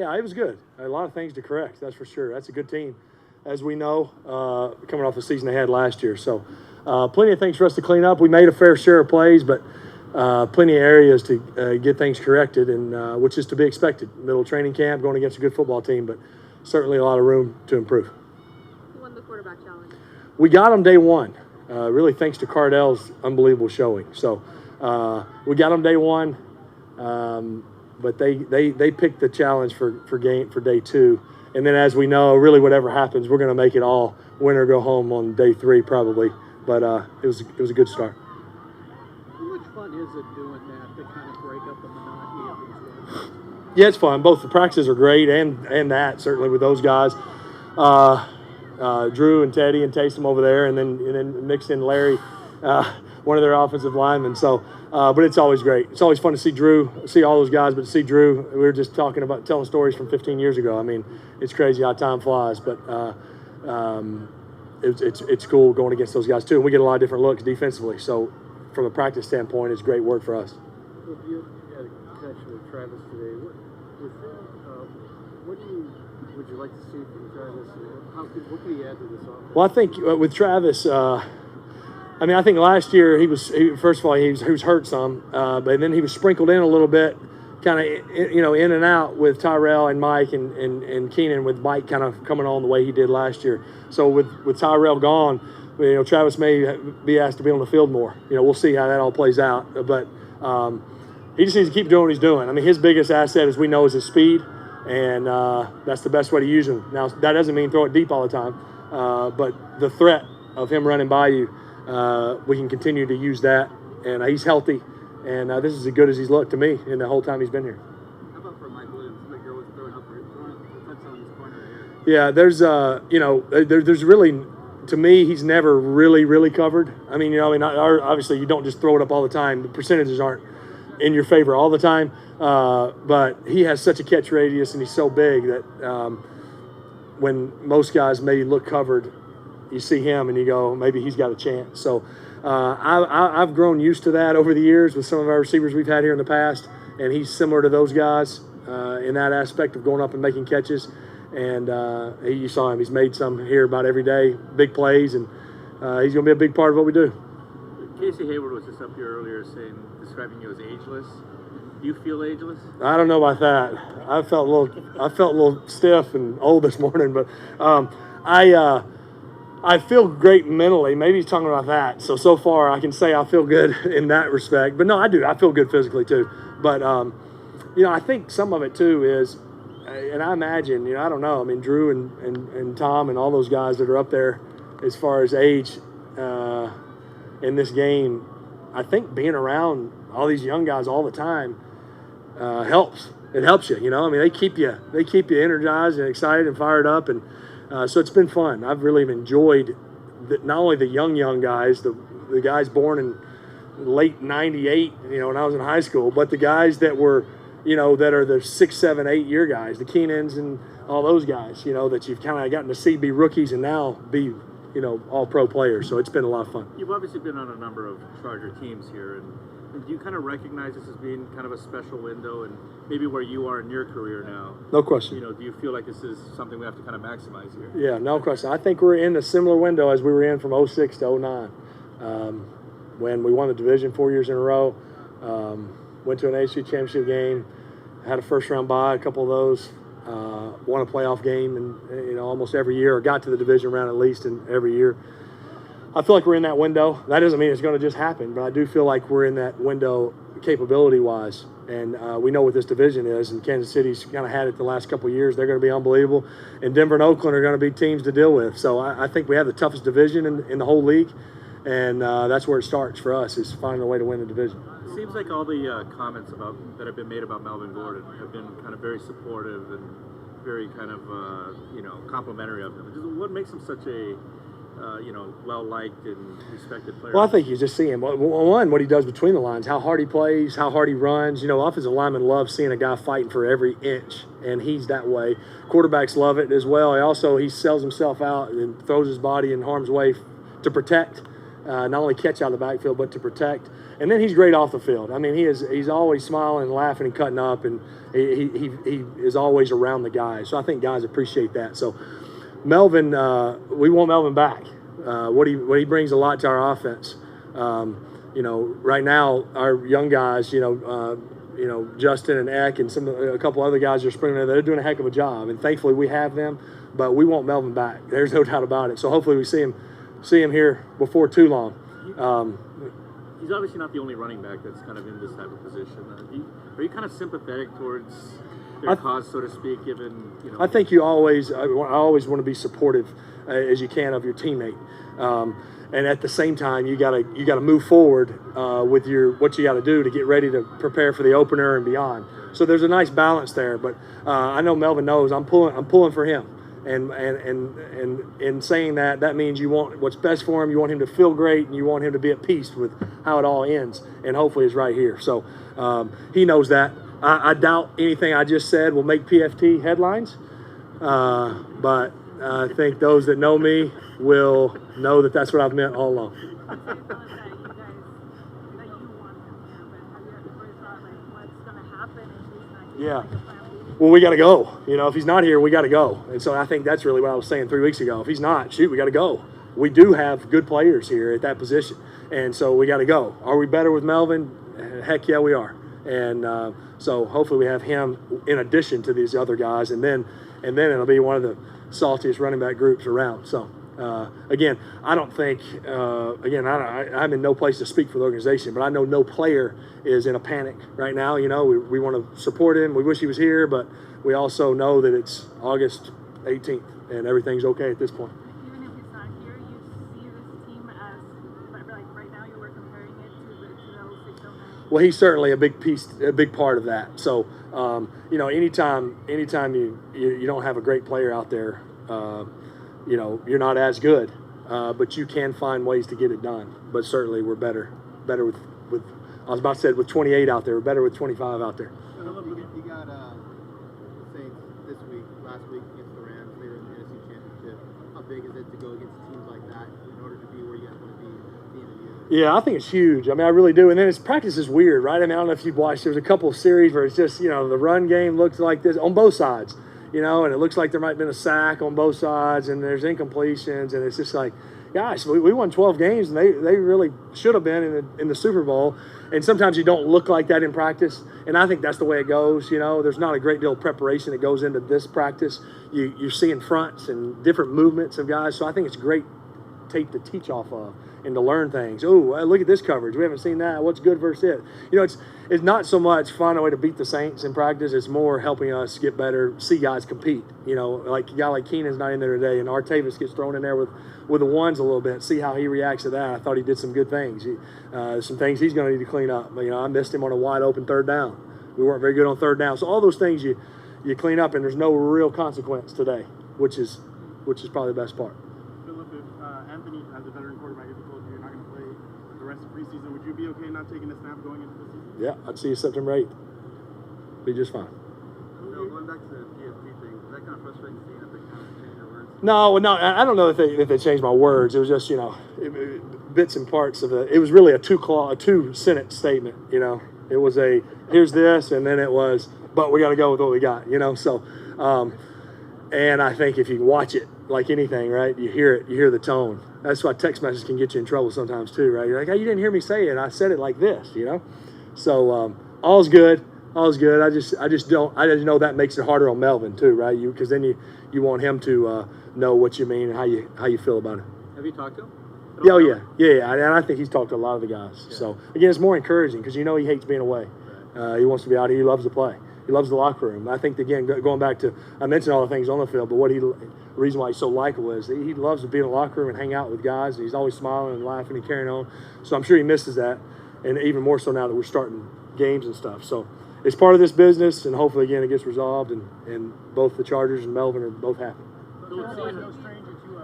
Yeah, it was good. A lot of things to correct, that's for sure. That's a good team, as we know, coming off the season they had last year. So plenty of things for us to clean up. We made a fair share of plays, but plenty of areas to get things corrected, and which is to be expected. Middle of training camp, going against a good football team, but certainly a lot of room to improve. Who won the quarterback challenge? We got them day one, really thanks to Cardell's unbelievable showing. So we got them day one, but they picked the challenge for day two. And then, as we know, really whatever happens, we're going to make it all win or go home on day three probably. But it was a good start. How much fun is it doing that to kind of break up the monotony of these games? Yeah, it's fun. Both the practices are great, and that certainly with those guys, Drew and Teddy and Taysom over there, and then mixed in Larry, one of their offensive linemen. So, but it's always great. It's always fun to see Drew, see all those guys, but to see Drew, we were just talking about telling stories from 15 years ago. I mean, it's crazy how time flies, but it's cool going against those guys too. And we get a lot of different looks defensively. So, from a practice standpoint, it's great work for us. Well, you had a connection with Travis today. What would you like to see from Travis? What can he add to this offense? Well, I think with Travis, I think last year he was hurt some, but then he was sprinkled in a little bit, kind of in and out with Tyrell and Mike and Keenan, with Mike kind of coming on the way he did last year. So with Tyrell gone, Travis may be asked to be on the field more. We'll see how that all plays out, but he just needs to keep doing what he's doing. I mean, his biggest asset, as we know, is his speed, and that's the best way to use him. Now, that doesn't mean throw it deep all the time, but the threat of him running by you, we can continue to use that, and he's healthy, and this is as good as he's looked to me in the whole time he's been here. How about for Mike Williams? Like you're always throwing up for a touchdown this corner here. Yeah, there's really, to me, he's never really covered. Obviously you don't just throw it up all the time. The percentages aren't in your favor all the time, but he has such a catch radius and he's so big that when most guys maybe look covered, you see him and you go, maybe he's got a chance. So I've grown used to that over the years with some of our receivers we've had here in the past, and he's similar to those guys in that aspect of going up and making catches. And you saw him. He's made some here about every day, big plays, and he's going to be a big part of what we do. Casey Hayward was just up here earlier describing you as ageless. Do you feel ageless? I don't know about that. I felt a little stiff and old this morning, but I feel great mentally. Maybe he's talking about that. So far I can say I feel good in that respect. But no, I do. I feel good physically too. But I think some of it too is, and I imagine, I don't know. I mean, Drew and Tom and all those guys that are up there as far as age in this game, I think being around all these young guys all the time helps. It helps you, they keep you energized and excited and fired up, and so it's been fun. I've really enjoyed not only the young guys, the guys born in late '98, when I was in high school, but the guys that were, that are the 6, 7, 8 year guys, the Keenans and all those guys, that you've kind of gotten to see be rookies and now be, all pro players. So it's been a lot of fun. You've obviously been on a number of Charger teams here, and do you kind of recognize this as being kind of a special window and maybe where you are in your career now? No question. Do you feel like this is something we have to kind of maximize here? Yeah, no question. I think we're in a similar window as we were in from 06 to 09 when we won the division 4 years in a row, went to an AFC championship game, had a first-round bye, a couple of those, won a playoff game and almost every year, or got to the division round at least in every year. I feel like we're in that window. That doesn't mean it's going to just happen, but I do feel like we're in that window capability-wise. And we know what this division is, and Kansas City's kind of had it the last couple of years. They're going to be unbelievable. And Denver and Oakland are going to be teams to deal with. So I think we have the toughest division in the whole league, and that's where it starts for us, is finding a way to win the division. It seems like all the comments that have been made about Melvin Gordon have been kind of very supportive and very kind of, complimentary of him. What makes him such a well-liked and respected player? Well, I think you just see him. One, what he does between the lines, how hard he plays, how hard he runs. Offensive linemen love seeing a guy fighting for every inch, and he's that way. Quarterbacks love it as well. He sells himself out and throws his body in harm's way to protect. not only catch out of the backfield, but to protect. And then he's great off the field. I mean, he's always smiling and laughing and cutting up, and he is always around the guys. So I think guys appreciate that. So Melvin, we want Melvin back. What he brings a lot to our offense. Right now our young guys, Justin and Eck and a couple other guys are springing in. They're doing a heck of a job, and thankfully we have them. But we want Melvin back. There's no doubt about it. So hopefully we see him here before too long. He's obviously not the only running back that's kind of in this type of position. Are you kind of sympathetic towards their cause, so to speak, given, I think I always want to be supportive as you can of your teammate. And at the same time, you gotta move forward with what you got to do to get ready to prepare for the opener and beyond. So there's a nice balance there. But I know Melvin knows I'm pulling for him. And in saying that means you want what's best for him. You want him to feel great, and you want him to be at peace with how it all ends. And hopefully it's right here. So he knows that. I doubt anything I just said will make PFT headlines, but I think those that know me will know that that's what I've meant all along. Yeah. Well, we got to go. If he's not here, we got to go. And so I think that's really what I was saying 3 weeks ago. If he's not, shoot, we got to go. We do have good players here at that position, and so we got to go. Are we better with Melvin? Heck yeah, we are. And so hopefully we have him in addition to these other guys, and then it'll be one of the saltiest running back groups around. So again, I don't think I'm in no place to speak for the organization, but I know no player is in a panic right now. We want to support him. We wish he was here, but we also know that it's August 18th and everything's okay at this point. Even if he's not here, you see this team as, like right now you were comparing it to the 06 09. Well, he's certainly a big part of that. So, anytime you don't have a great player out there, you're not as good, but you can find ways to get it done. But certainly we're better with I was about to say with 28 out there. We're better with 25 out there. You got the Saints this week, last week against the Rams. They were in the NFC Championship. How big is it to go against teams like that in order to be where you guys want to be at the end of the year? Yeah, I think it's huge. I mean, I really do. And then his practice is weird, right? I mean, I don't know if you've watched. There's a couple of series where it's just, the run game looks like this on both sides, and it looks like there might have been a sack on both sides, and there's incompletions, and it's just like, gosh, we won 12 games, and they really should have been in the Super Bowl. And sometimes you don't look like that in practice, and I think that's the way it goes. There's not a great deal of preparation that goes into this practice. You're seeing fronts and different movements of guys, so I think it's great tape to teach off of and to learn things. Oh, look at this coverage. We haven't seen that. What's good versus it? It's not so much finding a way to beat the Saints in practice. It's more helping us get better, see guys compete. Like a guy like Keenan's not in there today, and Artavis gets thrown in there with the ones a little bit. See how he reacts to that. I thought he did some good things. Some things he's going to need to clean up. I missed him on a wide open third down. We weren't very good on third down. So all those things you clean up, and there's no real consequence today, which is probably the best part. Philip, if Anthony, as a veteran quarterback, if he told you you're not going to play the rest of preseason, would you be okay not taking a snap going into the season? Yeah, I'd see you September 8th. Be just fine. Going back to the PFT thing, is that kind of frustrating seeing that they kind of change their words? No, I don't know if they changed my words. It was just, bits and parts of it. It was really a two-sentence statement, It was here's this, and then it was, but we got to go with what we got, So, and I think if you watch it, like anything, right, you hear the tone. That's why text messages can get you in trouble sometimes too, right? You're like, hey, you didn't hear me say it. I said it like this, So all's good. I just know that makes it harder on Melvin too, right? Because then you want him to know what you mean and how you feel about it. Have you talked to him? Yeah. And I think he's talked to a lot of the guys. Yeah. So again, it's more encouraging because he hates being away. He wants to be out here. He loves to play. He loves the locker room. I think again, going back to I mentioned all the things on the field, but the reason why he's so likable is he loves to be in the locker room and hang out with guys. And he's always smiling and laughing and carrying on. So I'm sure he misses that, and even more so now that we're starting games and stuff. So it's part of this business, and hopefully again it gets resolved, and both the Chargers and Melvin are both happy. So it's no strange that you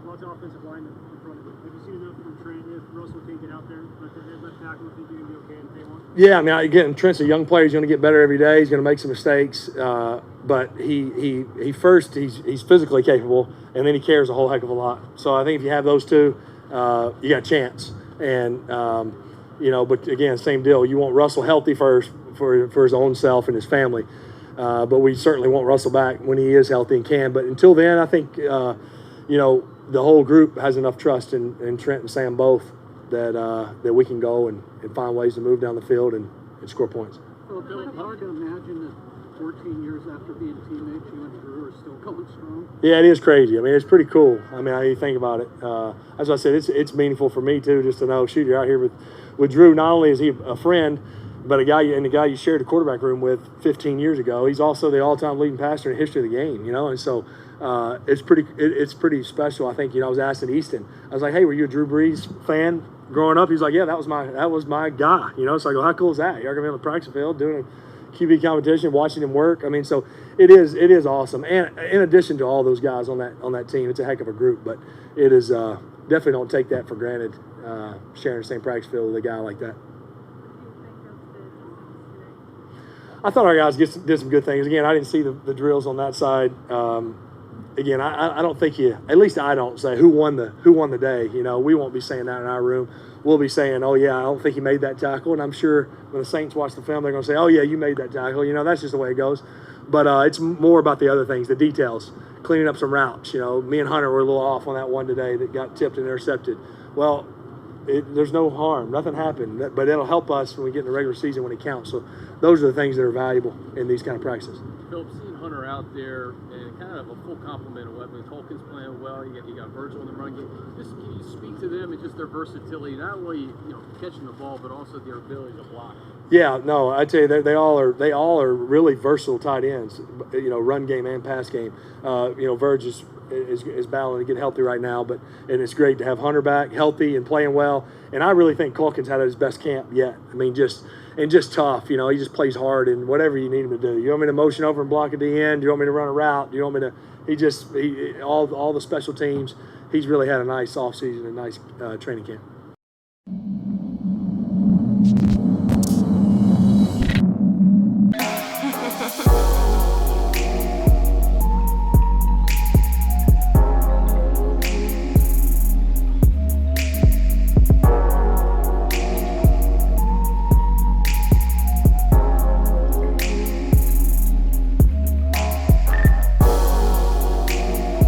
brought the offensive line in front of you. Have you seen enough from Trent if Russell can't get out there? But the left tackle, think you're going to be okay in day one? Yeah, I mean, again, Trent's a young player. He's going to get better every day. He's going to make some mistakes, but he's physically capable, and then he cares a whole heck of a lot. So I think if you have those two, you got a chance. And but again, same deal. You want Russell healthy first for his own self and his family. But we certainly want Russell back when he is healthy and can. But until then, I think the whole group has enough trust in Trent and Sam both that we can go and find ways to move down the field and score points. Well, Bill, it's hard to imagine that 14 years after being teammates, you and Drew are still going strong. Yeah, it is crazy. I mean, it's pretty cool. I mean, how you think about it. As I said, it's meaningful for me too, just to know, shoot, you're out here with Drew. Not only is he a friend, but the guy you shared the quarterback room with 15 years ago. He's also the all-time leading passer in the history of the game. And so it's pretty special. I think I was asked in Easton. I was like, hey, were you a Drew Brees fan growing up? He's like, yeah, that was my guy. It's like, well, how cool is that? You're gonna be on the practice field doing a QB competition, watching him work. I mean, so it is awesome. And in addition to all those guys on that team, it's a heck of a group. But it is definitely don't take that for granted. Sharing the same practice field with a guy like that. I thought our guys did some good things. Again, I didn't see the drills on that side. Again, I don't think at least I don't say who won the day. We won't be saying that in our room. We'll be saying, oh yeah, I don't think he made that tackle. And I'm sure when the Saints watch the film, they're going to say, oh yeah, you made that tackle. That's just the way it goes. But it's more about the other things, the details, cleaning up some routes. Me and Hunter were a little off on that one today that got tipped and intercepted. Well, there's no harm. Nothing happened. But it'll help us when we get in the regular season when it counts. So those are the things that are valuable in these kind of practices. Philip, seeing Hunter out there and kind of a full complement of weapons. Hawkins playing well. You got Virgil in the run game. Just can you speak to them and just their versatility, not only catching the ball, but also their ability to block? Yeah, no, I tell you, they all are really versatile tight ends. Run game and pass game. Verge is battling to get healthy right now, and it's great to have Hunter back, healthy and playing well. And I really think Calkins had his best camp yet. I mean, just tough. He just plays hard and whatever you need him to do. You want me to motion over and block at the end? Do you want me to run a route? Do you want me to? All the special teams. He's really had a nice offseason, a nice training camp.